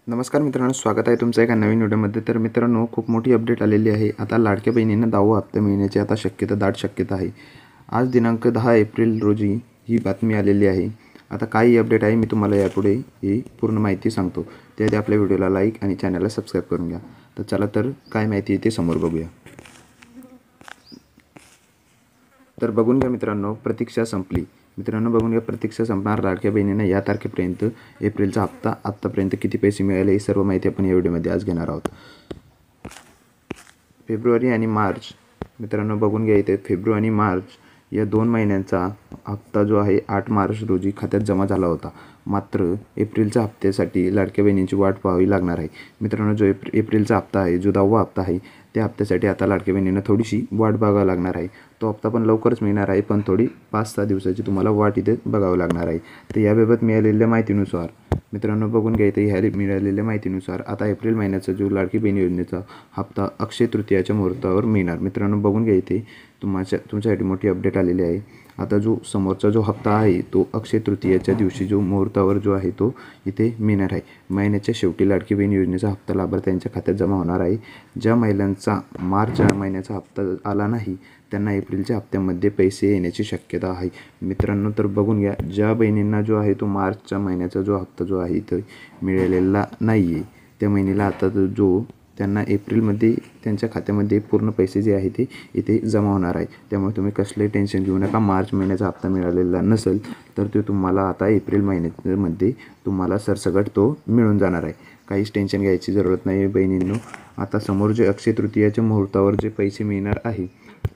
नमस्कार मित्रांनो, स्वागत आहे तुमचं एका नवीन व्हिडिओमध्ये। तर मित्रांनो, खूप मोठी अपडेट आलेली आहे। आता लाडक्या बहिणींना 10वा हप्ता मिळण्याची आता दाट शक्यता आहे। आज दिनांक 10 एप्रिल रोजी ही बातमी आलेली आहे। आता काही अपडेट आहे, मी तुम्हाला यापुढे ही पूर्ण माहिती सांगतो। त्याआधी आपल्या व्हिडिओला लाईक आणि चॅनलला सबस्क्राईब करून घ्या। तर चला तर काय माहिती आहे ते समोर बघूया। तर बघून घ्या मित्रांनो, प्रतीक्षा संपली। मित्रांनो बघून घ्या, प्रतीक्षा संपणार। लाडक्या बहिणींना या तारखेपर्यंत एप्रिलचा हप्ता आत्तापर्यंत किती पैसे मिळाले ही सर्व माहिती आपण या व्हिडिओमध्ये आज घेणार आहोत। फेब्रुवारी आणि मार्च, मित्रांनो बघून घ्या, इथे फेब्रुवारी आणि मार्च या 2 महिन्यांचा हप्ता जो आहे 8 मार्च रोजी खात्यात जमा झाला होता। मात्र एप्रिलच्या हप्त्यासाठी लाडक्या बहिणींची वाट पाहावी लागणार आहे। मित्रांनो, जो एप्रिलचा हप्ता आहे, जो 10वा हप्ता आहे, त्या हप्त्यासाठी आता लाडक्या बहिणींना थोडीशी वाट बघावी लागणार आहे। तो हप्ता पण लवकरच मिळणार आहे, पण थोडी 5-6 दिवसाची तुम्हाला वाट इथे बघावी लागणार आहे। तर याबाबत मिळालेल्या माहितीनुसार मित्रांनो बघून घ्या, इथे ह्या मिळालेल्या माहितीनुसार आता एप्रिल महिन्याचा जो लाडकी बहीण योजनेचा हप्ता अक्षय तृतीयाच्या मुहूर्तावर मिळणार। मित्रांनो बघून घ्या, इथे तुमच्यासाठी मोठी अपडेट आलेली आहे। आता जो समोरचा जो हप्ता आहे तो अक्षय तृतीयाच्या दिवशी जो मुहूर्तावर जो आहे तो इथे मिळणार आहे। महिन्याच्या शेवटी लाडकी बहीण योजनेचा हप्ता लाभार्थ्यांच्या खात्यात जमा होणार आहे। ज्या महिलांचा मार्च महिन्याचा हप्ता आला नाही त्यांना एप्रिलच्या हप्त्यामध्ये पैसे येण्याची शक्यता आहे। मित्रांनो तर बघून घ्या, ज्या बहिणींना जो आहे तो मार्चच्या महिन्याचा जो हप्ता जो आहे तो मिळालेला नाही आहे, त्या महिन्याला आता जो त्यांना एप्रिलमध्ये त्यांच्या खात्यामध्ये पूर्ण पैसे जे आहे ते इथे जमा होणार आहे। त्यामुळे तुम्ही कसलेही टेन्शन घेऊ नका। मार्च महिन्याचा हप्ता मिळालेला नसेल तर तो तुम्हाला आता एप्रिल महिन्यामध्ये तुम्हाला सरसकट तो मिळून जाणार आहे। काहीच टेन्शन घ्यायची जरूरत नाही बहिणींनो। आता समोर जे अक्षय तृतीयाच्या मुहूर्तावर जे पैसे मिळणार आहे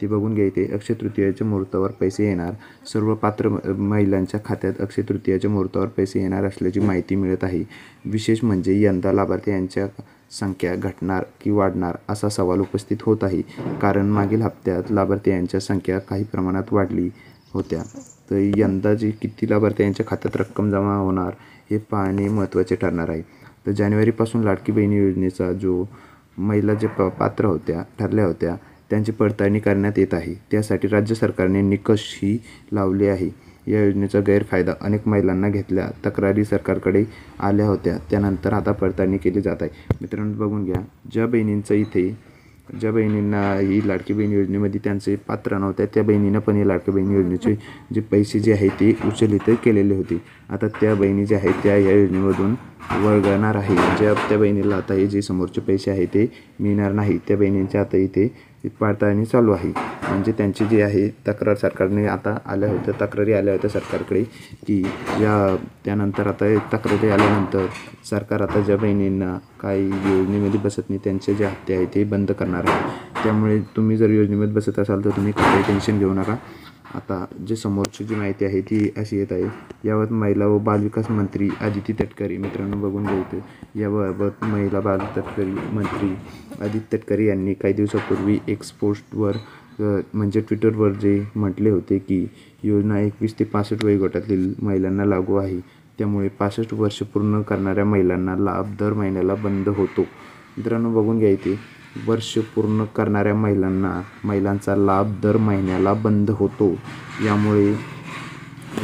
ते बघून घ्या, इथे अक्षय तृतीयाच्या मुहूर्तावर पैसे येणार। सर्व पात्र महिलांच्या खात्यात अक्षय तृतीयाच्या मुहूर्तावर पैसे येणार असल्याची माहिती मिळत आहे। विशेष म्हणजे यंदा लाभार्थी यांच्या संख्या घटणार की वाढणार असा सवाल उपस्थित होत आहे, कारण मागील हप्त्यात लाभार्थी यांच्या संख्या काही प्रमाणात वाढली होत्या। तर यंदा जी किती लाभार्थी यांच्या खात्यात रक्कम जमा होणार हे पाहणे महत्त्वाचे ठरणार आहे। तर जानेवारीपासून लाडकी बहीण योजनेचा जो महिला जे पात्र ठरल्या होत्या त्यांची पडताळणी करण्यात येत आहे। त्यासाठी राज्य सरकारने निकषही लावले आहे। या योजनेचा गैरफायदा अनेक महिलांना घेतल्या तक्रारी सरकारकडे आल्या होत्या, त्यानंतर आता पडताळणी केली जात आहे। मित्रांनो बघून घ्या, ज्या बहिणींना ही लाडकी बहीण योजनेमध्ये त्यांचे पात्र नव्हत्या त्या बहिणींना पण ही लाडकी बहीण योजनेचे जे पैसे जे आहेत ते उचलित केलेले होते। आता त्या बहिणी ज्या आहेत त्या या योजनेमधून वगळणार आहे। त्या बहिणीला आता हे जे समोरचे पैसे आहेत ते मिळणार नाही, त्या बहिणींच्या आता इथे पडताळणी चालू आहे। म्हणजे त्यांची जी आहे तक्रार सरकारने आता तक्रारी आल्या होत्या सरकारकडे की त्यानंतर आता तक्रारी आल्यानंतर सरकार आता ज्या बहिणींना काही योजनेमध्ये बसत नाही त्यांचे जे हप्ते आहेत ते बंद करणार आहे। त्यामुळे तुम्ही जर योजनेमध्ये बसत असाल तर तुम्ही काही टेन्शन घेऊ नका। आता जे समोरची जी माहिती आहे ती अशी येत आहे। याबाबत महिला व बालविकास मंत्री आदिती तटकरे, मित्रांनो बघून घ्यायचं, याबाबत महिला बाल तटकरी मंत्री आदिती तटकरे यांनी काही दिवसापूर्वी एक्स पोस्टवर म्हणजे ट्विटरवर जे म्हटले होते की योजना 21 ते 65 वयोगटातील महिलांना लागू आहे। त्यामुळे 65 वर्ष पूर्ण करणाऱ्या महिलांना लाभ दर महिन्याला बंद होतो। मित्रांनो बघून घ्या, इथे वर्ष पूर्ण करणाऱ्या महिलांचा लाभ दर महिन्याला बंद होतो।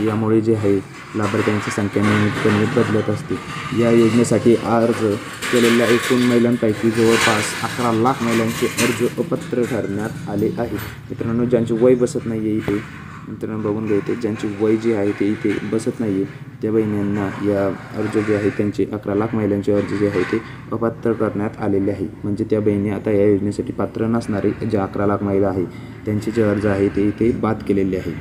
यामुळे जे आहे लाभार्थ्यांची संख्या नियमितपणे बदलत असते। या योजनेसाठी अर्ज केलेल्या एकूण महिलांपैकी जवळपास 11 लाख महिलांचे अर्ज अपात्र ठरवण्यात आले आहे। मित्रांनो, ज्यांचे वय बसत नाही आहे इथे, मित्रांनो बघून घ्या, इथे ज्यांचे वय जे आहे ते इथे बसत नाही आहे त्या बहिणींना या अर्ज जे आहे त्यांचे 11 लाख महिलांचे अर्ज जे आहे ते अपात्र करण्यात आलेले आहे। म्हणजे त्या बहिणी आता या योजनेसाठी पात्र नसणारे ज्या 11 लाख महिला आहे त्यांचे जे अर्ज आहे ते इथे बाद केलेले आहे।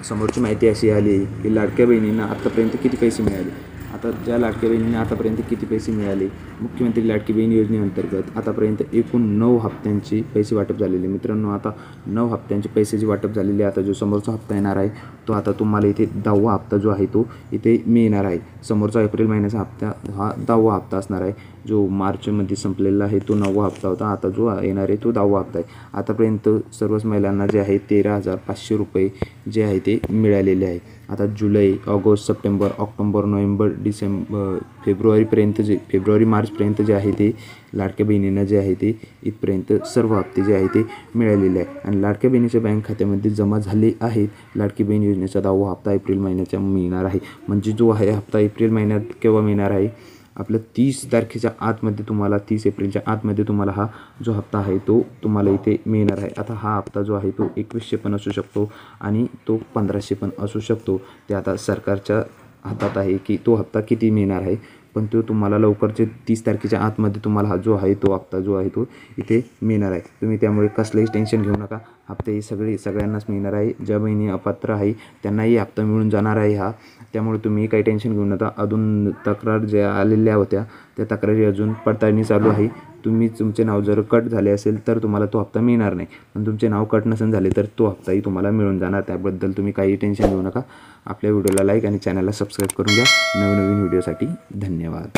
समोरची माहिती अशी आली की लाडक्या बहिणींना आतापर्यंत किती पैसे मिळाले। आता ज्या लाडक्या बहिणींना आतापर्यंत किती पैसे मिळाले, मुख्यमंत्री लाडकी बहीण योजनेअंतर्गत आतापर्यंत एकूण 9 हप्त्यांचे पैसे वाटप झालेले। मित्रांनो, आता 9 हप्त्यांचे पैसे जे वाटप झालेले, आता जो समोरचा हप्ता येणार आहे तो आता तुम्हाला इथे 10वा हप्ता जो आहे तो इथे मिळणार आहे। समोरचा एप्रिल महिन्याचा हप्ता हा 10वा हप्ता असणार आहे। जो मार्चमध्ये संपलेला आहे तो 9वा हप्ता होता, आता जो येणार आहे तो 10वा हप्ता आहे। आतापर्यंत सर्वच महिलांना जे आहे 13,500 रुपये जे आहे ते मिळालेले आहे। आता जुलै, ऑगस्ट, सप्टेंबर, ऑक्टोबर, नोव्हेंबर, डिसेंबर, फेब्रुवारी मार्चपर्यंत जे आहे ते लाडक्या बहिणींना जे आहे ते इथपर्यंत सर्व हप्ते जे आहे ते मिळालेले आहे। आणि लाडक्या बहिणीच्या बँक खात्यामध्ये जमा झाले आहेत। लाडकी बहीण योजनेचा 10वा हप्ता एप्रिल महिन्याचा मिळणार आहे। म्हणजे जो आहे हप्ता एप्रिल महिन्यात केव्हा मिळणार आहे, आपलं 30 तारखेच्या आतमध्ये तुम्हाला 30 एप्रिलच्या आतमध्ये तुम्हाला हा जो हप्ता आहे तो तुम्हाला इथे मिळणार आहे. आता हा हप्ता जो आहे तो 2100 पण असू शकतो आणि तो 1500 पण असू शकतो. ते आता सरकारच्या हातात आहे की तो हप्ता किती मिळणार आहे, पण तो तुम्हाला लवकरचे 30 तारखेच्या आतमध्ये तुम्हाला हा जो आहे तो हप्ता जो आहे तो इथे मिळणार आहे. तुम्ही त्यामुळे कसलंही टेन्शन घेऊ नका. हप्ते हे सगळ्यांनाच मिळणार आहे. ज्या बहिणी अपात्र आहे त्यांनाही हप्ता मिळून जाणार आहे हा. त्यामुळे तुम्ही काही टेन्शन घेऊ नका. अजून तक्रार ज्या आलेल्या होत्या त्या तक्रारी अजून पडताळणी चालू आहे. तुमचे नाव जर कट झाले असेल तर तुम्हाला तो हप्ता मिळणार नाही, पण तुमचे नाव कट नसेल झाले तर तो हप्ताही तुम्हाला मिळून जाणार. त्याबद्दल तुम्ही काही टेन्शन घेऊ नका. आपल्या व्हिडिओला लाईक आणि चॅनलला सबस्क्राईब करून घ्या. नवीन व्हिडिओसाठी धन्यवाद.